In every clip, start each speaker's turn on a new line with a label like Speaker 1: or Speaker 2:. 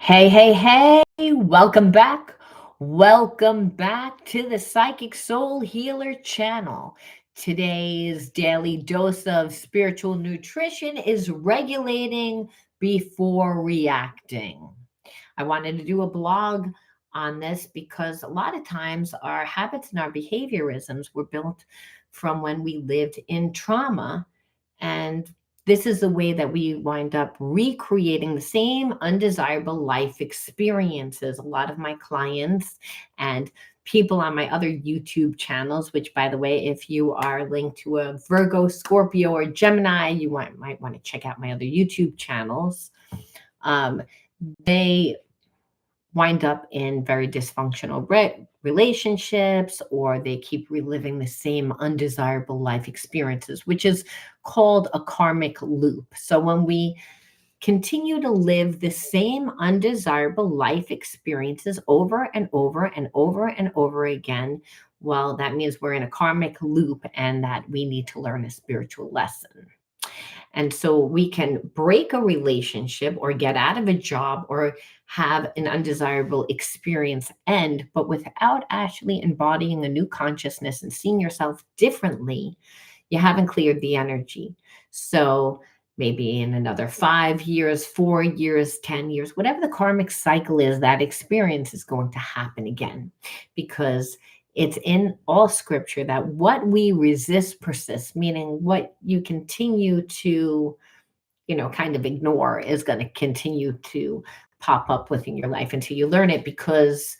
Speaker 1: Hey, hey, hey, welcome back. Welcome back to the Psychic Soul Healer channel. Today's daily dose of spiritual nutrition is regulating before reacting. I wanted to do a blog on this because a lot of times our habits and our behaviorisms were built from when we lived in trauma, and this is the way that we wind up recreating the same undesirable life experiences. A lot of my clients and people on my other YouTube channels, which, by the way, if you are linked to a Virgo, Scorpio, or Gemini, might want to check out my other YouTube channels. Um, they wind up in very dysfunctional relationships, or they keep reliving the same undesirable life experiences, which is called a karmic loop. So when we continue to live the same undesirable life experiences over and over and over and over again, well, that means we're in a karmic loop and that we need to learn a spiritual lesson. And so we can break a relationship or get out of a job or have an undesirable experience end, but without actually embodying a new consciousness and seeing yourself differently, you haven't cleared the energy. So maybe in another 5 years, 4 years, 10 years, whatever the karmic cycle is, that experience is going to happen again, because it's in all scripture that what we resist persists, meaning what you continue to, kind of ignore is going to continue to pop up within your life until you learn it, because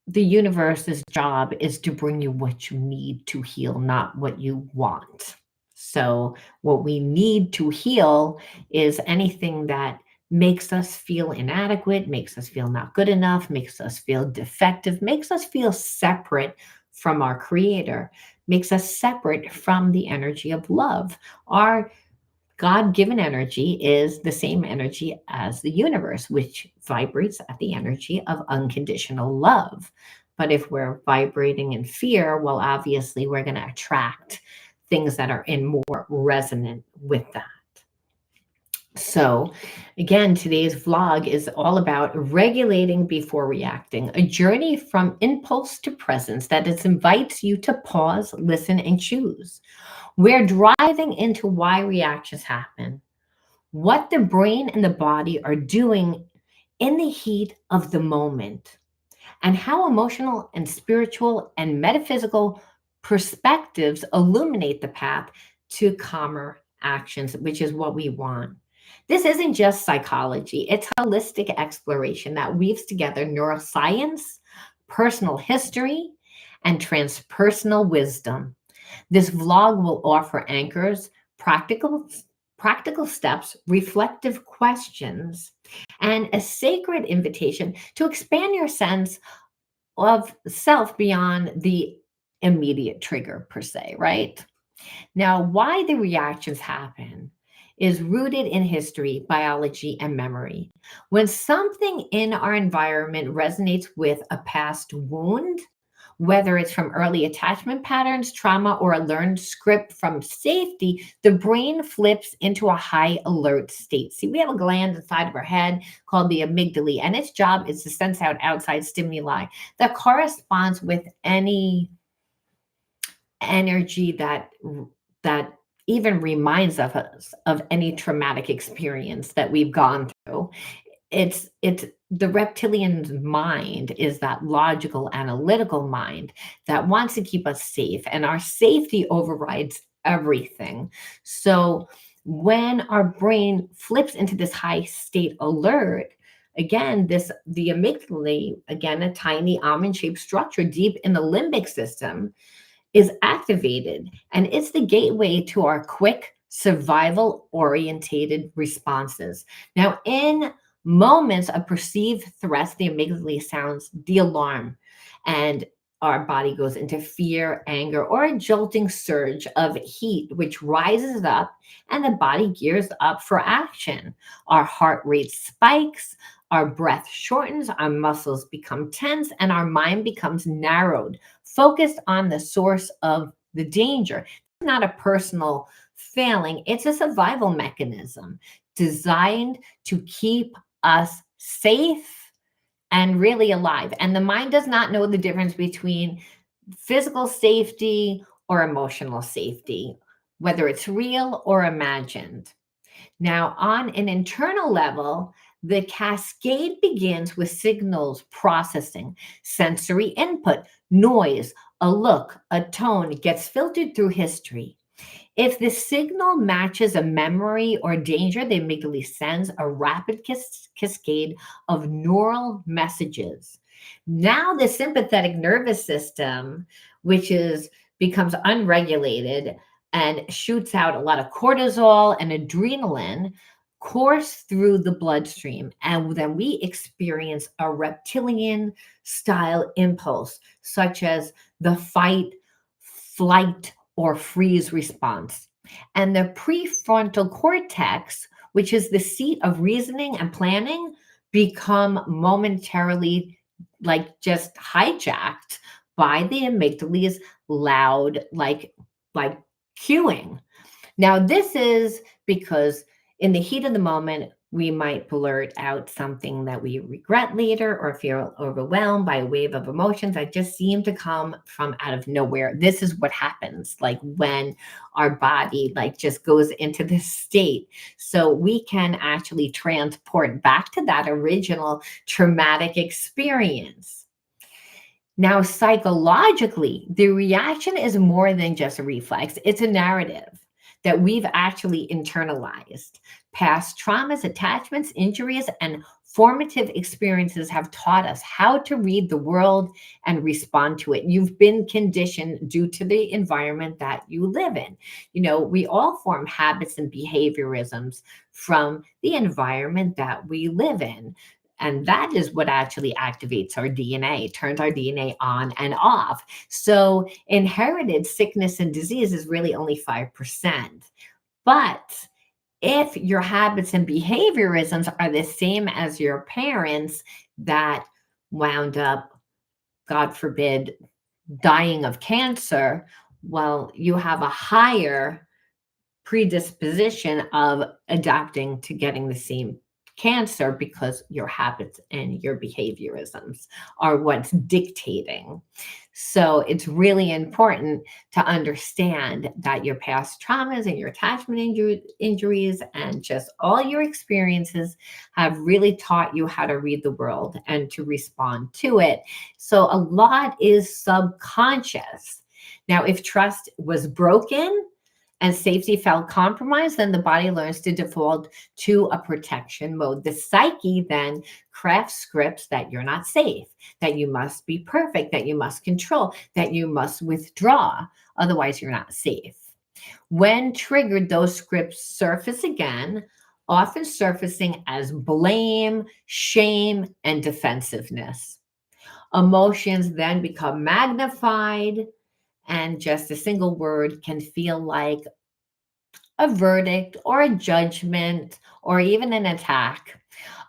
Speaker 1: the universe's job is to bring you what you need to heal, not what you want. So, what we need to heal is anything that makes us feel inadequate, makes us feel not good enough, makes us feel defective, makes us feel separate from our creator, makes us separate from the energy of love. Our God given energy is the same energy as the universe, which vibrates at the energy of unconditional love. But if we're vibrating in fear, well, obviously we're going to attract things that are in more resonant with that. So, again, today's vlog is all about regulating before reacting, a journey from impulse to presence that invites you to pause, listen, and choose. We're driving into why reactions happen, what the brain and the body are doing in the heat of the moment, and how emotional and spiritual and metaphysical perspectives illuminate the path to calmer actions, which is what we want. This isn't just psychology, it's holistic exploration that weaves together neuroscience, personal history, and transpersonal wisdom. This vlog will offer anchors, practical steps, reflective questions, and a sacred invitation to expand your sense of self beyond the immediate trigger per se, right? Now, why the reactions happen is rooted in history, biology, and memory. When something in our environment resonates with a past wound, whether it's from early attachment patterns, trauma, or a learned script from safety, the brain flips into a high alert state. See, we have a gland inside of our head called the amygdala, and its job is to sense out outside stimuli that corresponds with any energy that even reminds of us of any traumatic experience that we've gone through. It's the reptilian's mind is that logical analytical mind that wants to keep us safe, and our safety overrides everything. So when our brain flips into this high state alert, again, the amygdala, again, a tiny almond shaped structure deep in the limbic system, is activated, and it's the gateway to our quick survival orientated responses. Now, in moments of perceived threats, the amygdala sounds the alarm, and our body goes into fear, anger, or a jolting surge of heat, which rises up, and the body gears up for action. Our heart rate spikes, our breath shortens, our muscles become tense, and our mind becomes narrowed, focused on the source of the danger. It's not a personal failing, it's a survival mechanism designed to keep us safe and really alive. And the mind does not know the difference between physical safety or emotional safety, whether it's real or imagined. Now, on an internal level, the cascade begins with signals processing, sensory input, noise, a look, a tone gets filtered through history. If the signal matches a memory or danger, the amygdala sends a rapid cascade of neural messages. Now, the sympathetic nervous system, which is becomes unregulated and shoots out a lot of cortisol and adrenaline, course through the bloodstream, and then we experience a reptilian style impulse, such as the fight, flight, or freeze response. And the prefrontal cortex, which is the seat of reasoning and planning, become momentarily like just hijacked by the amygdala's loud like cueing. Now, this is because in the heat of the moment, we might blurt out something that we regret later or feel overwhelmed by a wave of emotions that just seem to come from out of nowhere. This is what happens like when our body like just goes into this state. So we can actually transport back to that original traumatic experience. Now, psychologically, the reaction is more than just a reflex, it's a narrative that we've actually internalized. Past traumas, attachments, injuries, and formative experiences have taught us how to read the world and respond to it. You've been conditioned due to the environment that you live in. You know, we all form habits and behaviorisms from the environment that we live in. And that is what actually activates our DNA, turns our DNA on and off. So, inherited sickness and disease is really only 5%. But if your habits and behaviorisms are the same as your parents that wound up, God forbid, dying of cancer, well, you have a higher predisposition of adapting to getting the same cancer because your habits and your behaviorisms are what's dictating. So it's really important to understand that your past traumas and your attachment injuries and just all your experiences have really taught you how to read the world and to respond to it. So a lot is subconscious. Now, if trust was broken, and safety felt compromised, then the body learns to default to a protection mode. The psyche then crafts scripts that you're not safe, that you must be perfect, that you must control, that you must withdraw. Otherwise, you're not safe. When triggered, those scripts surface again, often surfacing as blame, shame, and defensiveness. Emotions then become magnified, and just a single word can feel like a verdict or a judgment or even an attack.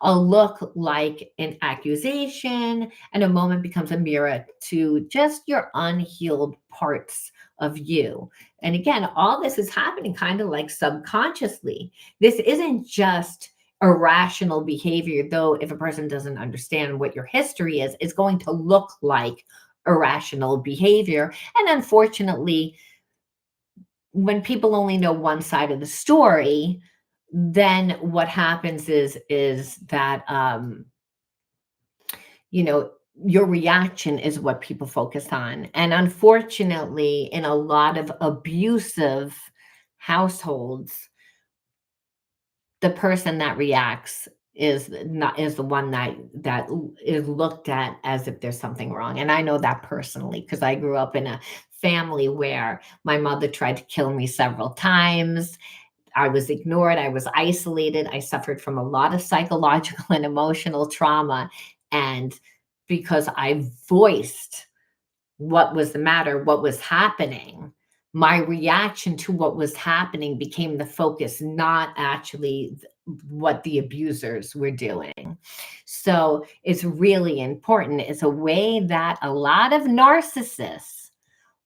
Speaker 1: A look like an accusation, and a moment becomes a mirror to just your unhealed parts of you. And again, all this is happening kind of like subconsciously. This isn't just irrational behavior, though, if a person doesn't understand what your history is, it's going to look like irrational behavior. And unfortunately, when people only know one side of the story, then what happens is that you know your reaction is what people focus on. And unfortunately, in a lot of abusive households, the person that reacts is the one that is looked at as if there's something wrong. And I know that personally because I grew up in a family where my mother tried to kill me several times. I was ignored, I was isolated, I suffered from a lot of psychological and emotional trauma. And because I voiced what was the matter, what was happening, my reaction to what was happening became the focus, not actually what the abusers were doing. So it's really important. It's a way that a lot of narcissists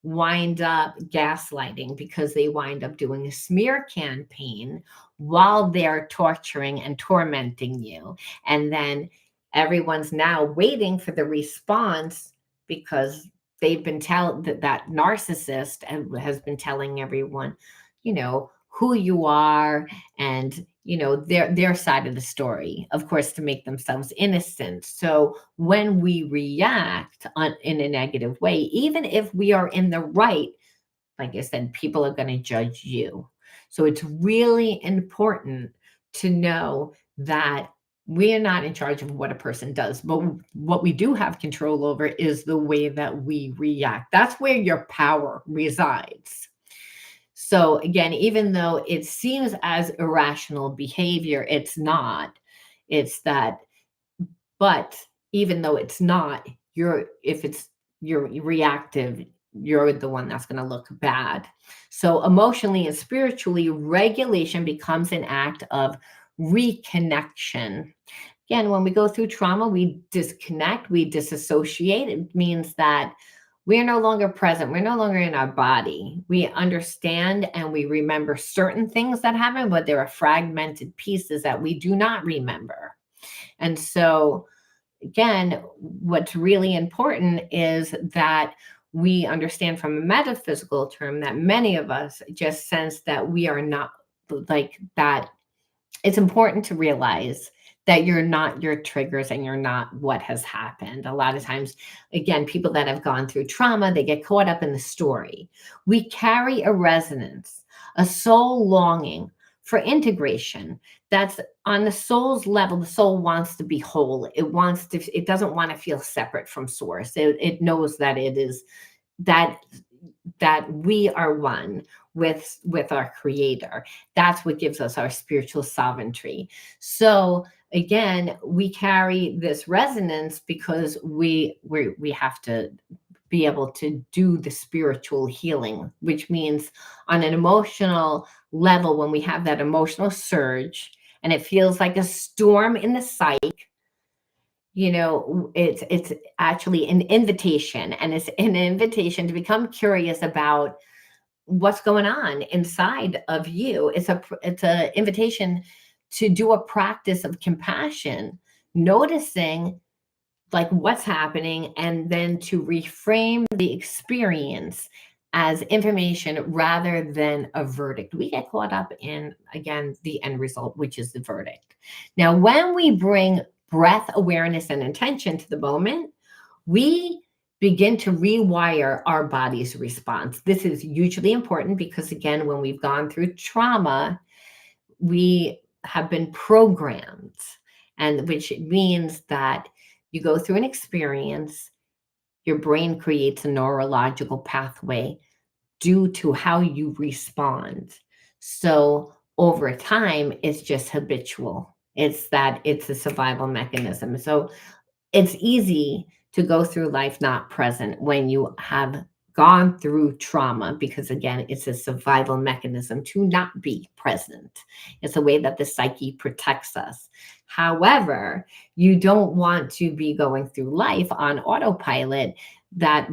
Speaker 1: wind up gaslighting because they wind up doing a smear campaign while they're torturing and tormenting you. And then everyone's now waiting for the response because they've been telling that narcissist has been telling everyone, who you are, and their side of the story, of course, to make themselves innocent. So when we react in a negative way, even if we are in the right, like I said, people are going to judge you. So it's really important to know that we are not in charge of what a person does, but what we do have control over is the way that we react. That's where your power resides. So again, even though it seems as irrational behavior, it's not. It's that, but even though it's not, if you're reactive, you're the one that's going to look bad. So emotionally and spiritually, regulation becomes an act of reconnection. Again, when we go through trauma, we disconnect, we disassociate. It means that we are no longer present. We're no longer in our body. We understand and we remember certain things that happen, but there are fragmented pieces that we do not remember. And so, again, what's really important is that we understand from a metaphysical term that many of us just sense that we are not like that. It's important to realize that you're not your triggers and you're not what has happened. A lot of times, again, people that have gone through trauma, they get caught up in the story. We carry a resonance, a soul longing for integration. That's on the soul's level. The soul wants to be whole. It doesn't want to feel separate from source. It knows that it is that we are one with our creator. That's what gives us our spiritual sovereignty. So again, we carry this resonance because we have to be able to do the spiritual healing, which means on an emotional level, when we have that emotional surge and it feels like a storm in the psyche, it's actually an invitation, and it's an invitation to become curious about what's going on inside of you. It's a invitation to do a practice of compassion, noticing like what's happening, and then to reframe the experience as information rather than a verdict. We get caught up in, again, the end result, which is the verdict. Now, when we bring breath awareness and intention to the moment, we begin to rewire our body's response. This is hugely important because, again, when we've gone through trauma, we have been programmed, and which means that you go through an experience, your brain creates a neurological pathway due to how you respond. So over time, it's just habitual. It's a survival mechanism. So it's easy to go through life not present when you have gone through trauma, because again, it's a survival mechanism to not be present. It's a way that the psyche protects us. However, you don't want to be going through life on autopilot that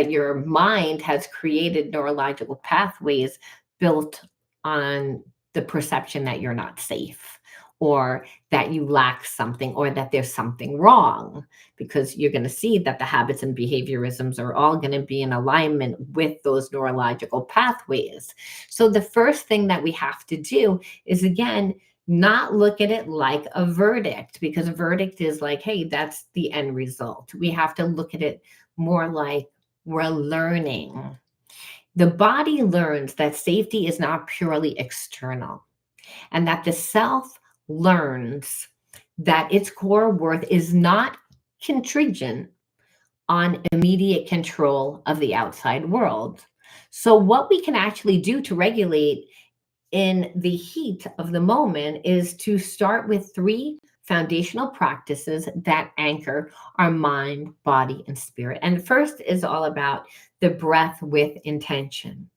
Speaker 1: your mind has created neurological pathways built on the perception that you're not safe, or that you lack something, or that there's something wrong, because you're going to see that the habits and behaviorisms are all going to be in alignment with those neurological pathways. So the first thing that we have to do is, again, not look at it like a verdict, because a verdict is like, hey, that's the end result. We have to look at it more like we're learning. The body learns that safety is not purely external, and that the self learns that its core worth is not contingent on immediate control of the outside world. So, what we can actually do to regulate in the heat of the moment is to start with three foundational practices that anchor our mind, body, and spirit. And the first is all about the breath with intention.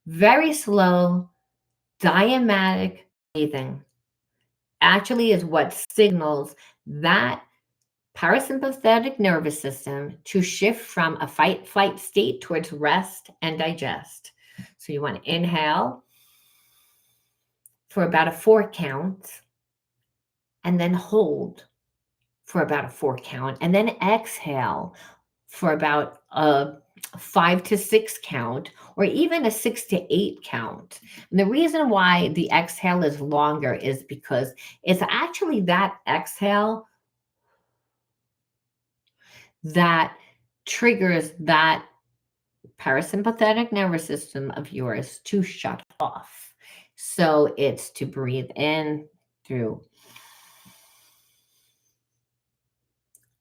Speaker 1: Very slow, diaphragmatic breathing actually is what signals that parasympathetic nervous system to shift from a fight flight state towards rest and digest. So you want to inhale for about a 4 count and then hold for about a 4 count and then exhale for about a 5 to 6 count or even a 6 to 8 count. And the reason why the exhale is longer is because it's actually that exhale that triggers that parasympathetic nervous system of yours to shut off. So it's to breathe in through,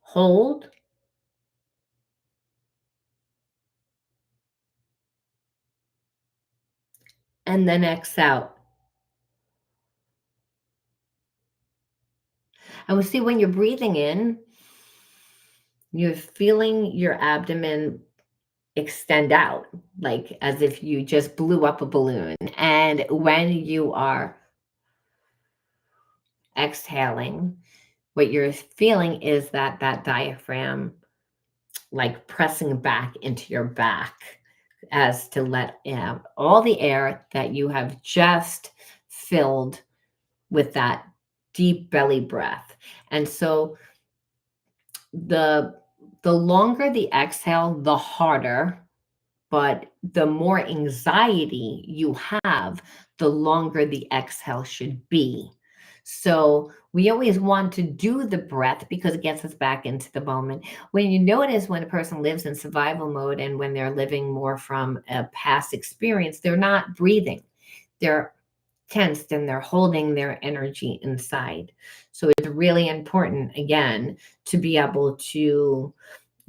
Speaker 1: hold, and then exhale. And we see when you're breathing in, you're feeling your abdomen extend out, like as if you just blew up a balloon. And when you are exhaling, what you're feeling is that diaphragm like pressing back into your back as to let out all the air that you have just filled with that deep belly breath. And so the the longer the exhale, the harder, but the more anxiety you have, the longer the exhale should be. So we always want to do the breath because it gets us back into the moment. When you notice when a person lives in survival mode and when they're living more from a past experience, they're not breathing. They're tensed and they're holding their energy inside. So it's really important, again, to be able to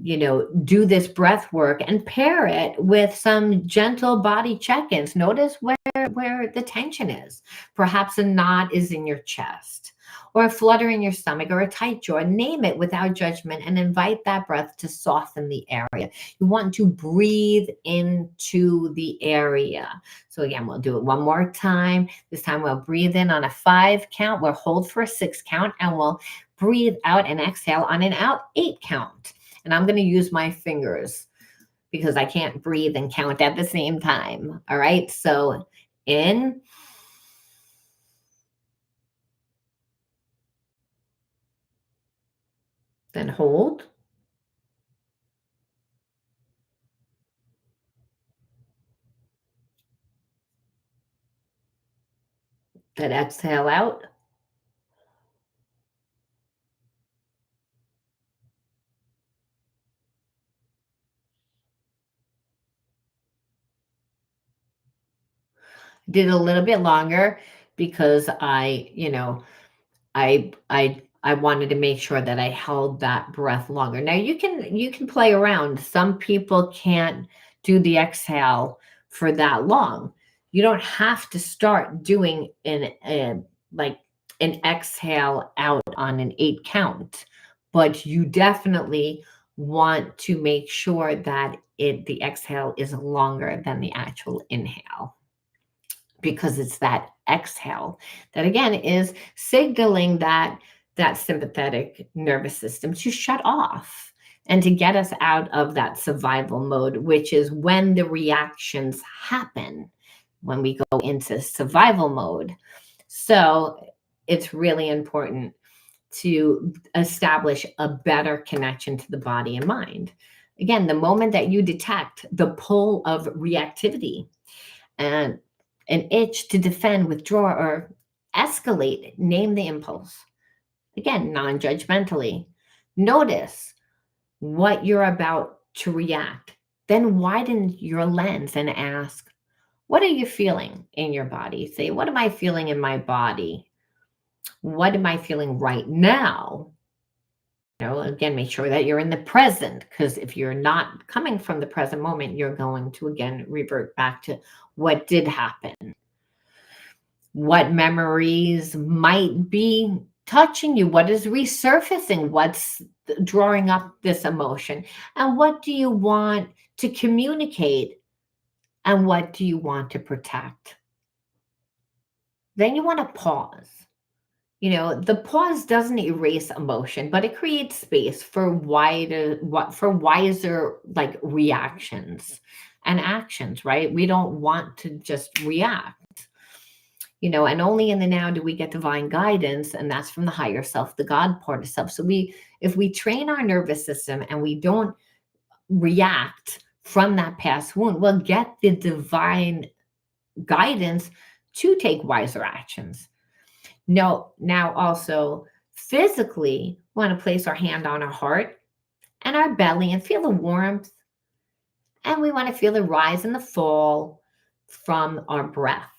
Speaker 1: do this breath work and pair it with some gentle body check-ins. Notice where the tension is. Perhaps a knot is in your chest or a flutter in your stomach or a tight jaw. Name it without judgment and invite that breath to soften the area. You want to breathe into the area. So again, we'll do it one more time. This time we'll breathe in on a 5 count. We'll hold for a 6 count and we'll breathe out and exhale on an out 8 count. And I'm going to use my fingers because I can't breathe and count at the same time. All right. So in, then hold, then exhale out. Did a little bit longer because I wanted to make sure that I held that breath longer. Now you can play around. Some people can't do the exhale for that long. You don't have to start doing like an exhale out on an 8 count, but you definitely want to make sure that the exhale is longer than the actual inhale because it's that exhale that again is signaling that sympathetic nervous system to shut off and to get us out of that survival mode, which is when the reactions happen when we go into survival mode. So it's really important to establish a better connection to the body and mind. Again, the moment that you detect the pull of reactivity and an itch to defend, withdraw, or escalate, name the impulse. Again, non judgmentally. Notice what you're about to react. Then widen your lens and ask, what are you feeling in your body? Say, what am I feeling in my body? What am I feeling right now? Again, make sure that you're in the present because if you're not coming from the present moment, you're going to again revert back to what did happen. What memories might be touching you? What is resurfacing? What's drawing up this emotion? And what do you want to communicate? And what do you want to protect? Then you want to pause The pause doesn't erase emotion, but it creates space for wiser like reactions and actions, right? We don't want to just react, and only in the now do we get divine guidance, and that's from the higher self, the God part of self. So if we train our nervous system and we don't react from that past wound, we'll get the divine guidance to take wiser actions. No, now also physically, we want to place our hand on our heart and our belly and feel the warmth. And we want to feel the rise and the fall from our breath.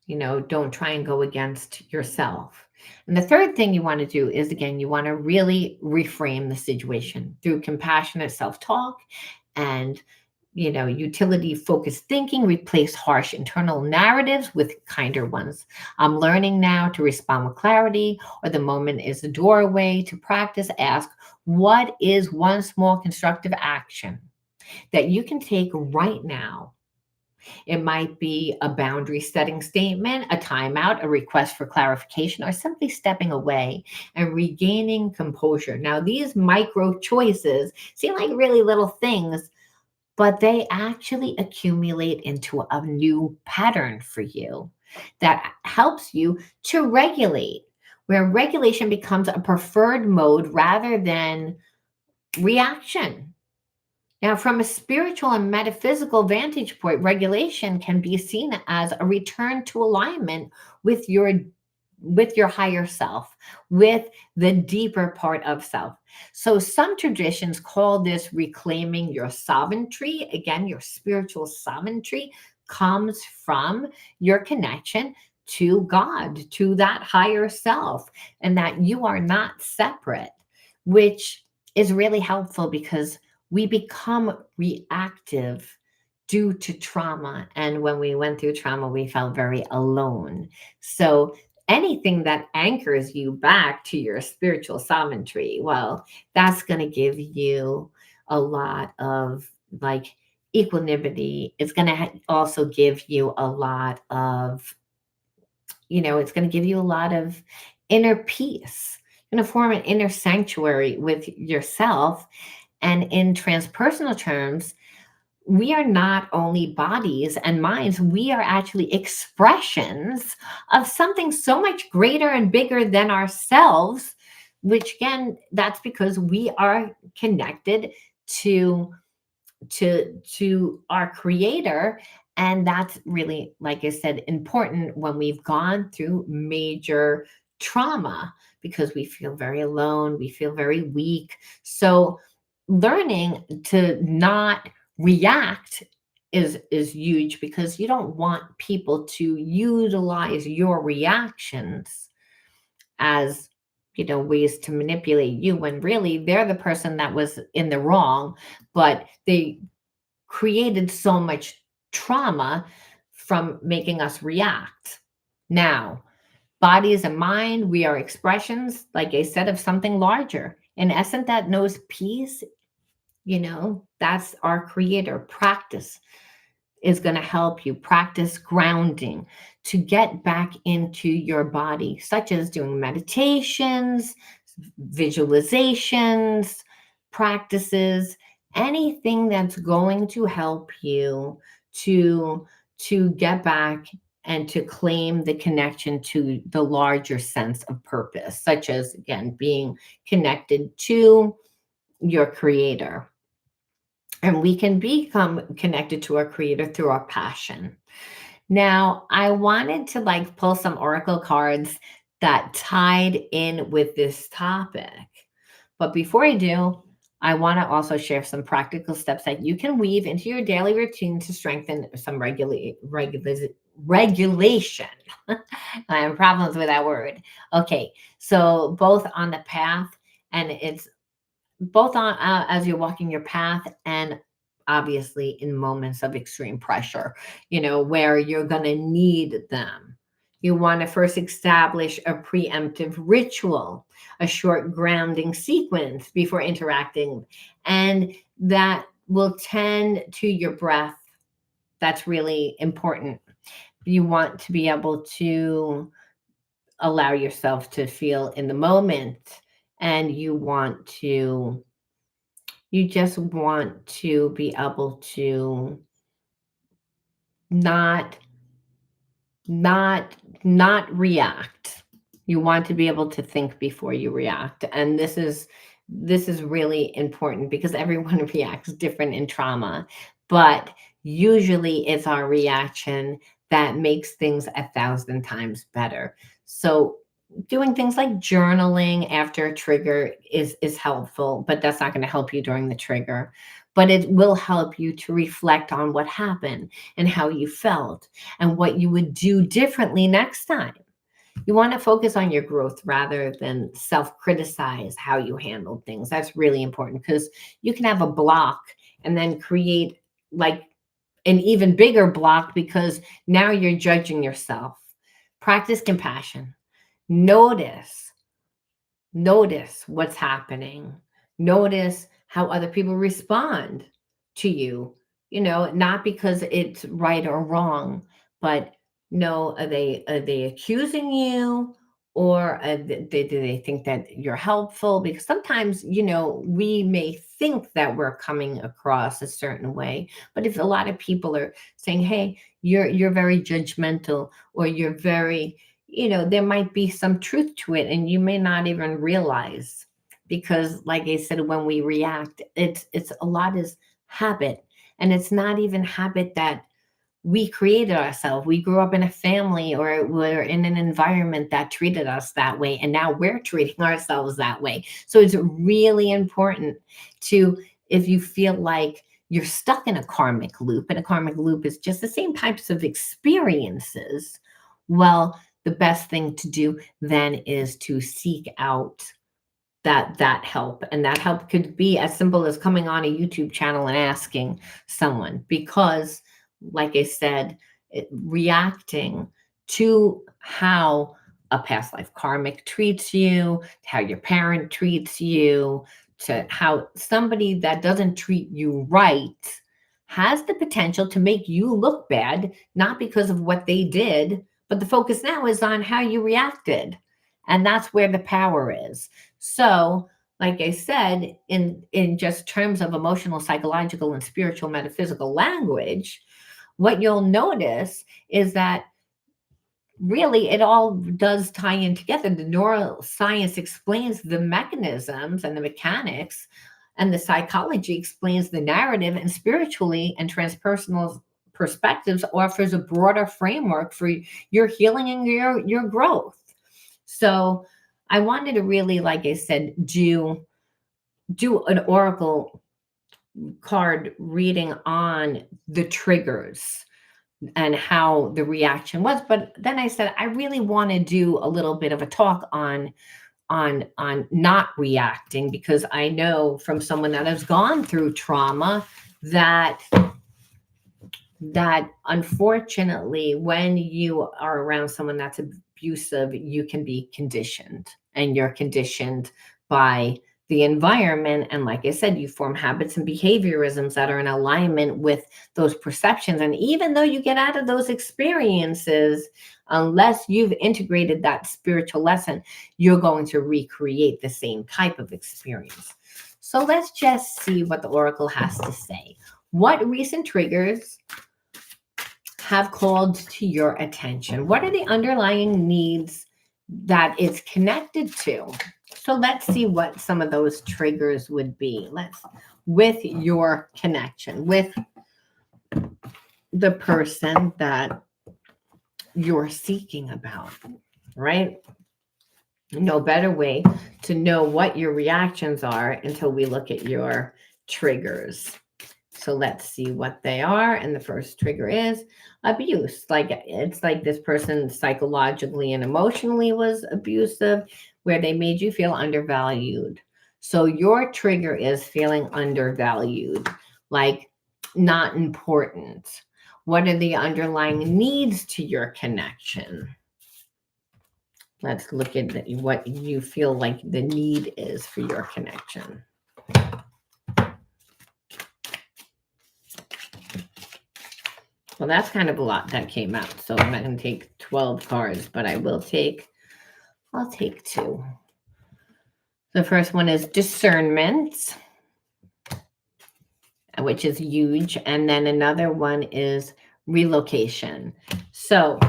Speaker 1: Don't try and go against yourself. And the third thing you want to do is, again, you want to really reframe the situation through compassionate self talk and utility focused thinking. Replace harsh internal narratives with kinder ones. I'm learning now to respond with clarity, or the moment is a doorway to practice. Ask, what is one small constructive action that you can take right now? It might be a boundary setting statement, a timeout, a request for clarification, or simply stepping away and regaining composure. Now, these micro choices seem like really little things, but they actually accumulate into a new pattern for you that helps you to regulate, where regulation becomes a preferred mode rather than reaction. Now, from a spiritual and metaphysical vantage point, regulation can be seen as a return to alignment with your higher self, with the deeper part of self. So some traditions call this reclaiming your sovereignty. Again, your spiritual sovereignty comes from your connection to God, to that higher self, and that you are not separate, which is really helpful because we become reactive due to trauma. And when we went through trauma, we felt very alone. So anything that anchors you back to your spiritual sovereignty, well, that's going to give you a lot of like equanimity. It's going to also give you a lot of, it's going to give you a lot of inner peace. You're going to form an inner sanctuary with yourself. And in transpersonal terms, we are not only bodies and minds, we are actually expressions of something so much greater and bigger than ourselves, which again, that's because we are connected to our creator. And that's really, like I said, important when we've gone through major trauma, because we feel very alone, we feel very weak. So learning to not react is huge, because you don't want people to utilize your reactions as ways to manipulate you, when really they're the person that was in the wrong, but they created so much trauma from making us react. Now, bodies and mind, we are expressions, like I said, of something larger. In essence, that knows peace, that's our creator. Practice is going to help you practice grounding to get back into your body, such as doing meditations, visualizations, practices, anything that's going to help you to get back and to claim the connection to the larger sense of purpose, such as, again, being connected to your creator. And we can become connected to our creator through our passion. Now, I wanted to like pull some oracle cards that tied in with this topic. But before I do, I want to also share some practical steps that you can weave into your daily routine to strengthen some regulation. I have problems with that word. Okay, so both on the path, and it's both on as you're walking your path, and obviously in moments of extreme pressure, where you're going to need them. You want to first establish a preemptive ritual, a short grounding sequence before interacting, and that will tend to your breath. That's really important. You want to be able to allow yourself to feel in the moment, and you just want to be able to not not not react. You want to be able to think before you react. And this is really important because everyone reacts different in trauma, but usually it's our reaction that makes things 1,000 times better. So doing things like journaling after a trigger is helpful, but that's not going to help you during the trigger. But it will help you to reflect on what happened and how you felt and what you would do differently next time. You want to focus on your growth rather than self criticize how you handled things. That's really important because you can have a block and then create like an even bigger block because now you're judging yourself. Practice compassion. Notice Notice what's happening. Notice how other people respond to you. Not because it's right or wrong, but no, are they accusing you, or do they think that you're helpful? Because sometimes, we may think that we're coming across a certain way, but if a lot of people are saying, "Hey, you're very judgmental," or "You're very," there might be some truth to it and you may not even realize, because like I said, when we react, it's a lot is habit, and it's not even habit that we created ourselves. We grew up in a family or we're in an environment that treated us that way, and now we're treating ourselves that way. So it's really important to, if you feel like you're stuck in a karmic loop, and a karmic loop is just the same types of experiences, well, the best thing to do then is to seek out that help. And that help could be as simple as coming on a YouTube channel and asking someone, because like I said, reacting to how a past life karmic treats you, how your parent treats you, to how somebody that doesn't treat you right has the potential to make you look bad, not because of what they did, but the focus now is on how you reacted. And that's where the power is. So, like I said, in just terms of emotional, psychological, and spiritual metaphysical language, what you'll notice is that really it all does tie in together. The neuroscience explains the mechanisms and the mechanics, and the psychology explains the narrative, and spiritually and transpersonal perspectives offers a broader framework for your healing and your growth. So I wanted to really, like I said, do an oracle card reading on the triggers and how the reaction was. But then I said I really want to do a little bit of a talk on not reacting, because I know from someone that has gone through trauma that unfortunately, when you are around someone that's abusive, you can be conditioned, and you're conditioned by the environment. And like I said, you form habits and behaviorisms that are in alignment with those perceptions. And even though you get out of those experiences, unless you've integrated that spiritual lesson, you're going to recreate the same type of experience. So let's just see what the oracle has to say. What recent triggers have called to your attention? What are the underlying needs that it's connected to? So let's see what some of those triggers would be. With your connection, with the person that you're seeking about, right? No better way to know what your reactions are until we look at your triggers. So let's see what they are. And the first trigger is abuse. It's like this person psychologically and emotionally was abusive, where they made you feel undervalued. So your trigger is feeling undervalued, like not important. What are the underlying needs to your connection? Let's look at what you feel like the need is for your connection. Well, that's kind of a lot that came out. So I'm not going to take 12 cards, but I will take I'll take two. The first one is discernment, which is huge. And then another one is relocation. So,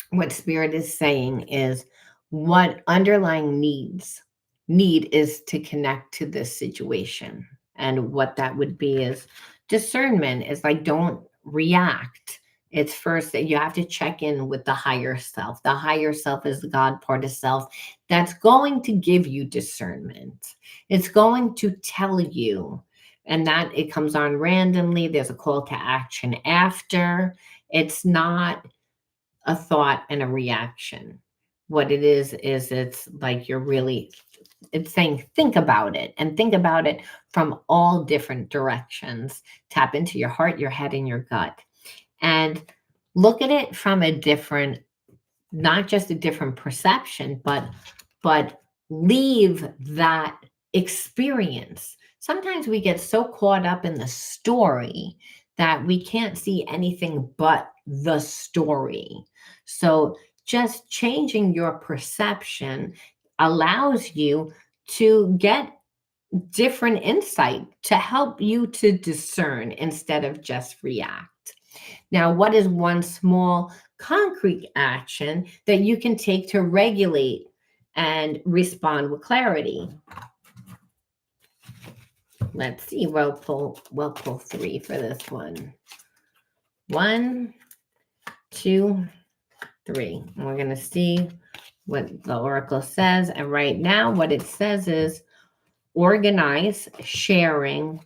Speaker 1: what spirit is saying is what underlying need is to connect to this situation. And what that would be is discernment is like don't react. It's first that you have to check in with the higher self. The higher self is the God part of self that's going to give you discernment. It's going to tell you, and that it comes on randomly. There's a call to action after. It's not a thought and a reaction. What it is it's like you're really, it's saying think about it and think about it from all different directions. Tap into your heart, your head, and your gut. And look at it from a different, not just a different perception, but leave that experience. Sometimes we get so caught up in the story that we can't see anything but the story. So just changing your perception allows you to get different insight to help you to discern instead of just react. Now, what is one small concrete action that you can take to regulate and respond with clarity? Let's see. We'll pull three for this one. 1, 2, 3. And we're going to see what the oracle says. And right now, what it says is organize, sharing,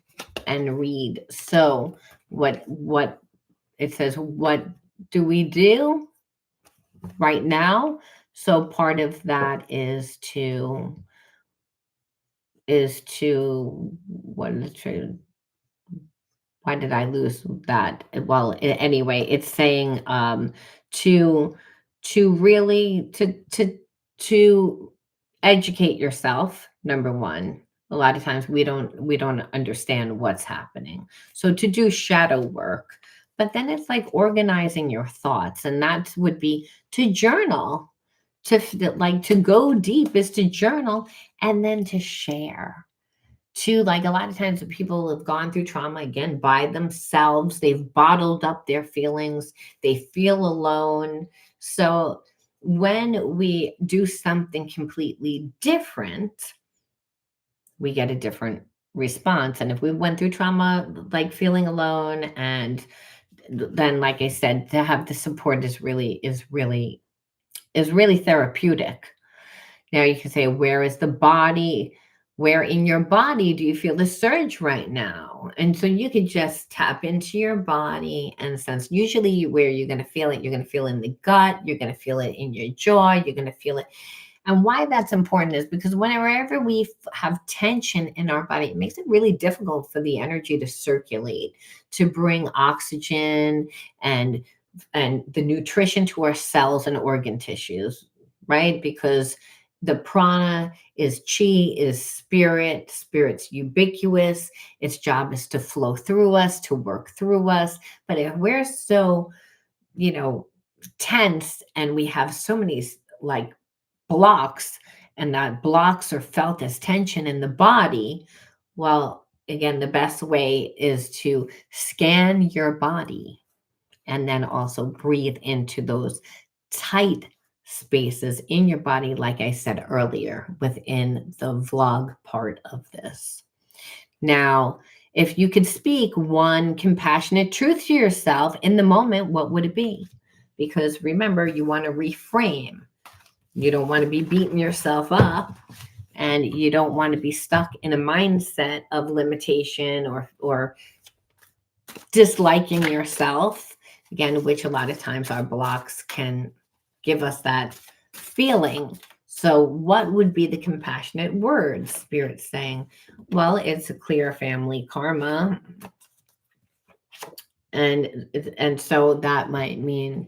Speaker 1: and read. So what it says, what do we do right now? So part of that is to what is true. Why did I lose that? Well, anyway, it's saying to really to educate yourself. Number one, a lot of times we don't understand what's happening. So to do shadow work, but then it's like organizing your thoughts, and that would be to journal. Like to go deep is to journal and then to share to like a lot of times people have gone through trauma again by themselves. They've bottled up their feelings. They feel alone. So when we do something completely different, we get a different response. And if we went through trauma, like feeling alone, and then, like I said, to have the support is really therapeutic. Now you can say, where is the body? Where in your body do you feel the surge right now? And so you can just tap into your body and sense usually where you're going to feel it. You're going to feel it in the gut. You're going to feel it in your jaw. You're going to feel it. And why that's important is because whenever we have tension in our body, it makes it really difficult for the energy to circulate, to bring oxygen and the nutrition to our cells and organ tissues, right? Because the prana is chi, is spirit. Spirit's ubiquitous. Its job is to flow through us, to work through us. But if we're so, you know, tense and we have so many like blocks, and that blocks are felt as tension in the body, well, again, the best way is to scan your body and then also breathe into those tight spaces in your body, like I said earlier, within the vlog part of this. Now, if you could speak one compassionate truth to yourself in the moment, what would it be? Because remember, you want to reframe. You don't want to be beating yourself up, and you don't want to be stuck in a mindset of limitation or disliking yourself, again, which a lot of times our blocks can give us that feeling. So what would be the compassionate words? Spirit saying, well, it's a clear family karma. And so that might mean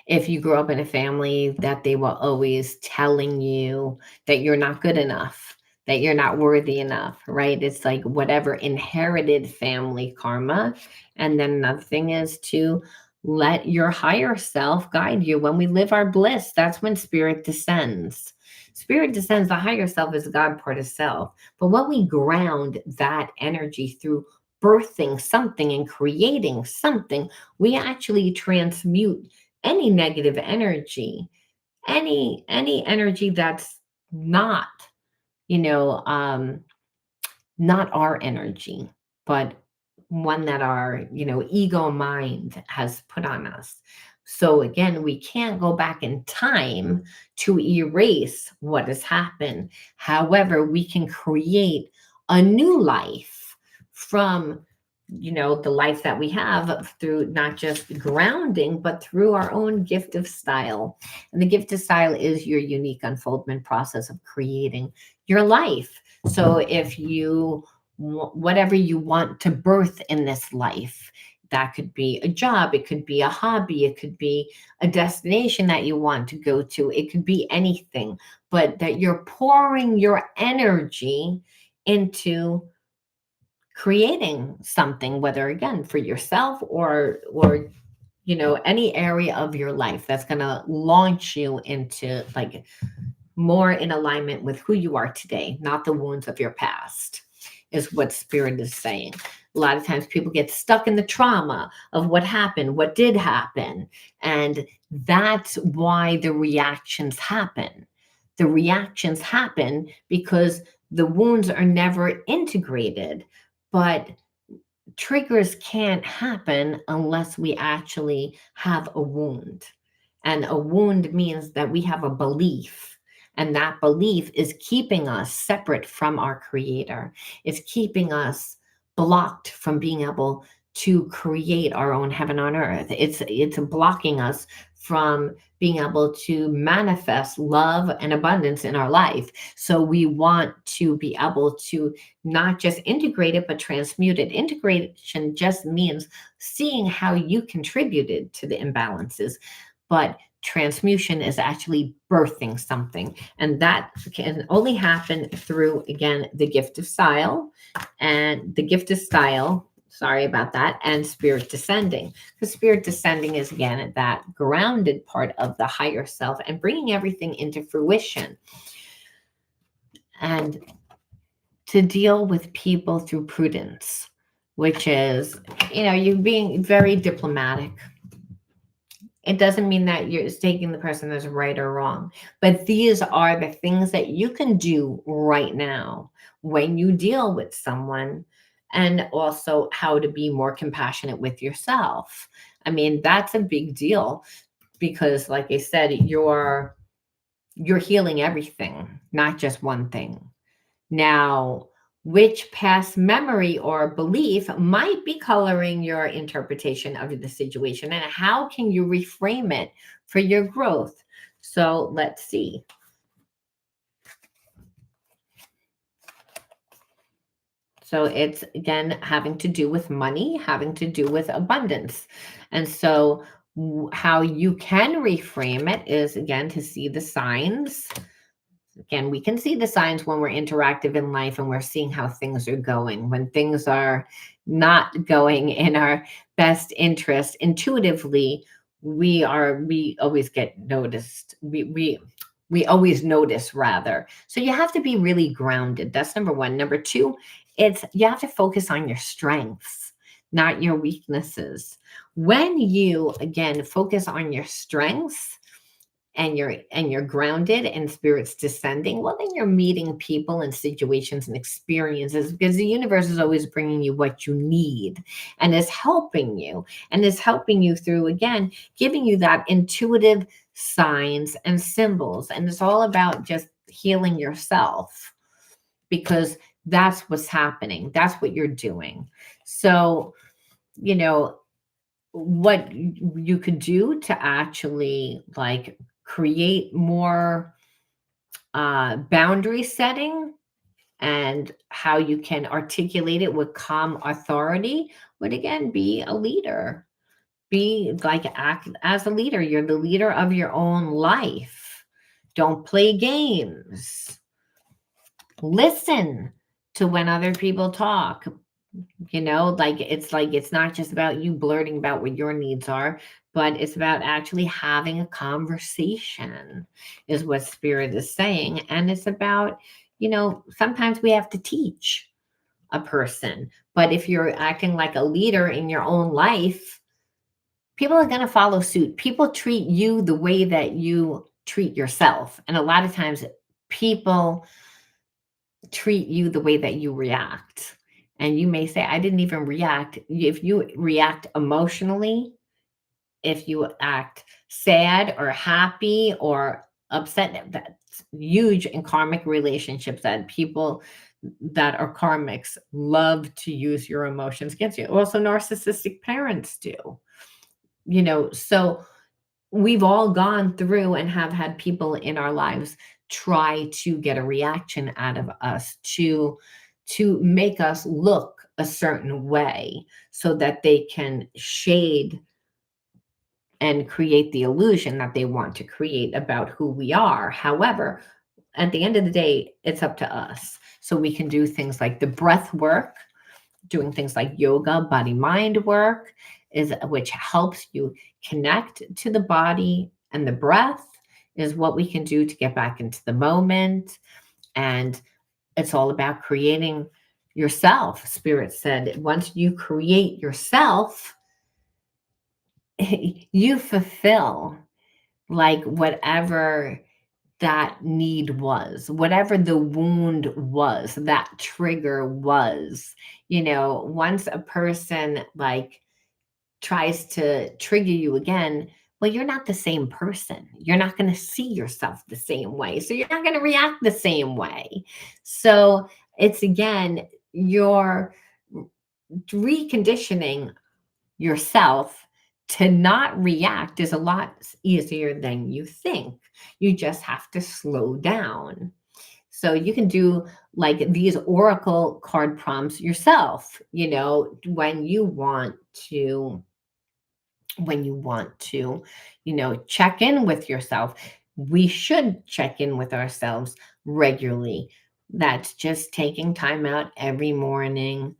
Speaker 1: if you grew up in a family that they were always telling you that you're not good enough, that you're not worthy enough, right? It's like whatever inherited family karma. And then another thing is to Let your higher self guide you. When we live our bliss, that's when spirit descends. Spirit descends, the higher self is the God part of self. But when we ground that energy through birthing something and creating something, we actually transmute any negative energy, any energy that's not, you know, not our energy, but one that our, ego mind has put on us. So again, we can't go back in time to erase what has happened. However, we can create a new life from, the life that we have through not just grounding, but through our own gift of style. And the gift of style is your unique unfoldment process of creating your life. So if you, whatever you want to birth in this life, that could be a job, it could be a hobby, it could be a destination that you want to go to, it could be anything, but that you're pouring your energy into creating something, whether again for yourself or any area of your life that's going to launch you into like more in alignment with who you are today, not the wounds of your past, is what spirit is saying. A lot of times people get stuck in the trauma of what happened, what did happen. And that's why the reactions happen. The reactions happen because the wounds are never integrated. But triggers can't happen unless we actually have a wound. And a wound means that we have a belief. And that belief is keeping us separate from our creator. It's keeping us blocked from being able to create our own heaven on earth. It's blocking us from being able to manifest love and abundance in our life. So we want to be able to not just integrate it, but transmute it. Integration just means seeing how you contributed to the imbalances, but transmutation is actually birthing something. And that can only happen through, again, the gift of style and the gift of style. Sorry about that. And spirit descending. Because spirit descending is, again, that grounded part of the higher self and bringing everything into fruition. And to deal with people through prudence, which is, you being very diplomatic. It doesn't mean that you're taking the person as right or wrong, but these are the things that you can do right now when you deal with someone, and also how to be more compassionate with yourself. I mean, that's a big deal because, like I said, you're healing everything, not just one thing. Now, which past memory or belief might be coloring your interpretation of the situation, and how can you reframe it for your growth? So let's see. So it's again having to do with money, having to do with abundance. And so how you can reframe it is again to see the signs. Again, we can see the signs when we're interactive in life and we're seeing how things are going. When things are not going in our best interest, intuitively, we always get noticed. We always notice rather. So you have to be really grounded. That's number one. Number two, it's you have to focus on your strengths, not your weaknesses. When you again focus on your strengths, and you're grounded and spirits descending, well then you're meeting people and situations and experiences because the universe is always bringing you what you need and is helping you through, again, giving you that intuitive signs and symbols. And it's all about just healing yourself, because that's what's happening, that's what you're doing. So what you could do to actually like create more boundary setting, and how you can articulate it with calm authority, would again be a leader. Be like, act as a leader. You're the leader of your own life. Don't play games. Listen to when other people talk. Like it's not just about you blurting about what your needs are, but it's about actually having a conversation, is what spirit is saying. And it's about, sometimes we have to teach a person. But if you're acting like a leader in your own life, people are going to follow suit. People treat you the way that you treat yourself. And a lot of times people treat you the way that you react. And you may say, I didn't even react. If you react emotionally, if you act sad or happy or upset, that's huge in karmic relationships, that people that are karmics love to use your emotions against you. Also, narcissistic parents do, so we've all gone through and have had people in our lives try to get a reaction out of us to make us look a certain way so that they can shade and create the illusion that they want to create about who we are. However, at the end of the day, it's up to us. So we can do things like the breath work, doing things like yoga, body mind work, is which helps you connect to the body, and the breath is what we can do to get back into the moment. And it's all about creating yourself. Spirit said once you create yourself, you fulfill like whatever that need was, whatever the wound was, that trigger was. Once a person like tries to trigger you again, well, you're not the same person. You're not going to see yourself the same way. So you're not going to react the same way. So it's again, you're reconditioning yourself to not react is a lot easier than you think. You just have to slow down. So you can do like these oracle card prompts yourself, when you want to check in with yourself. We should check in with ourselves regularly. That's just taking time out every morning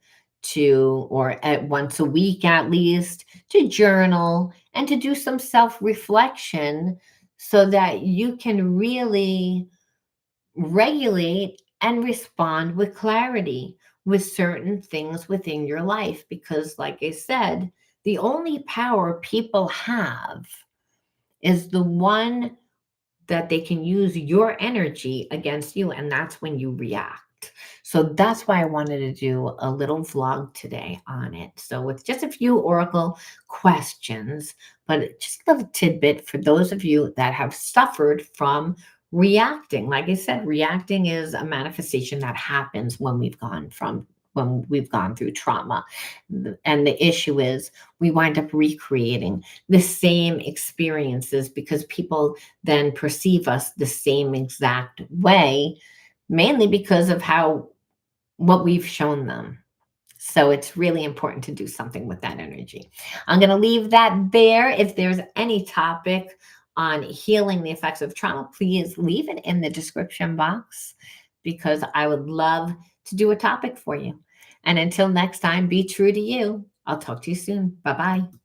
Speaker 1: or at once a week at least, to journal and to do some self reflection so that you can really regulate and respond with clarity with certain things within your life. Because, like I said, the only power people have is the one that they can use your energy against you, and that's when you react. So that's why I wanted to do a little vlog today on it. So with just a few oracle questions, but just a little tidbit for those of you that have suffered from reacting. Like I said, reacting is a manifestation that happens when we've gone through trauma. And the issue is we wind up recreating the same experiences because people then perceive us the same exact way, mainly because of what we've shown them. So it's really important to do something with that energy. I'm going to leave that there. If there's any topic on healing the effects of trauma, please leave it in the description box because I would love to do a topic for you. And until next time, be true to you. I'll talk to you soon. Bye bye.